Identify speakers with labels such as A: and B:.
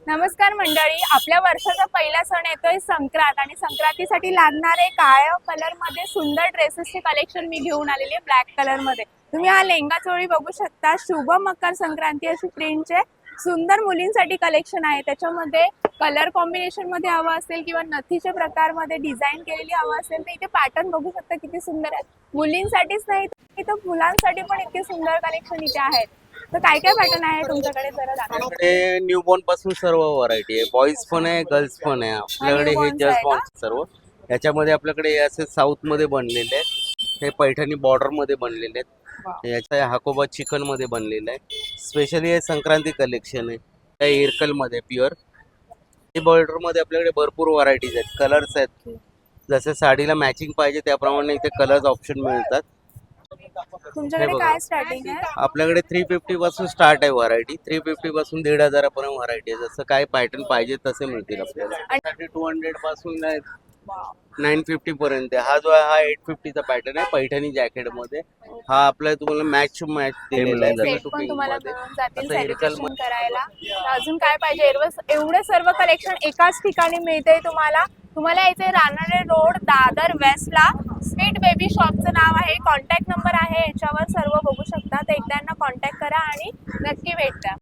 A: नमस्कार मंडळी, आपल्या वर्षाचा पहिला सण येतोय संक्रांत आणि संक्रांतीसाठी लागणारे काळ्या कलर मध्ये सुंदर ड्रेसेसचे कलेक्शन मी घेऊन आलेले ब्लॅक कलर मध्ये। तुम्ही हा लेंगा चोळी बघू शकता। शुभ मकर संक्रांती अशी प्रिंटचे सुंदर मुलींसाठी कलेक्शन आहे। त्याच्यामध्ये कलर कॉम्बिनेशन मध्ये हवा असेल किंवा नथीच्या प्रकार मध्ये डिझाईन केलेली हवा असेल तर इथे पॅटर्न बघू शकता किती सुंदर आहे। मुलींसाठीच नाही तर मुलांसाठी पण इतके सुंदर कलेक्शन इथे आहेत। तर काय काय पॅटर्न आहे तुमच्याकडे जरा दाखवा।
B: आपल्याकडे न्यूबॉर्न पासून सर्व व्हरायटी आहे। बॉईज पण आहे, गर्ल्स पण आहे। आपल्याकडे हे
A: newborns आहे
B: जस्ट
A: का?
B: बॉर्न सर्व याच्यामध्ये आपल्याकडे हे असे साऊथ मध्ये बनलेले आहेत। हे पैठणी बॉर्डर मध्ये बनलेले आहेत। याच्या हाकोबा चिकन मध्ये बनलेलं आहे। स्पेशली हे संक्रांती कलेक्शन आहे। हे इरकल मध्ये प्युअर हे बॉर्डर मध्ये आपल्याकडे भरपूर व्हरायटीज आहेत, कलर्स आहेत। जसे साडीला मॅचिंग पाहिजे त्याप्रमाणे इथे कलर्स ऑप्शन मिळतात।
A: तुमच्याकडे
B: बघा.
A: काय स्टार्टिंग आहे?
B: आपल्याकडे 350 पासून स्टार्ट आहे व्हरायटी। 350 पासून 1,500 पर्यंत व्हरायटी आहे। जसं काय पॅटर्न पाहिजे तसे मिळतील आपल्याला। 200 पासून 950 पर्यंत आहे। हा जो आहे हा 850 चा पॅटर्न आहे पैठणी जॅकेट मध्ये। हा आपला तुम्हाला मॅच टू मॅच दिलेला आहे।
A: सेट पण तुम्हाला मिळून जातील सेलिब्रेशन करायला। तर अजून काय पाहिजे? एवढे सर्व कलेक्शन एकाच ठिकाणी मिळते तुम्हाला। तुम्हाला यायचे रानडे रोड, दादर वेस्टला स्वीट बेबी शॉपचं नाव आहे। कॉन्टॅक्ट नंबर आहे याच्यावर सर्व बघू शकता। तर एकदा यांना कॉन्टॅक्ट करा आणि नक्की भेट द्या।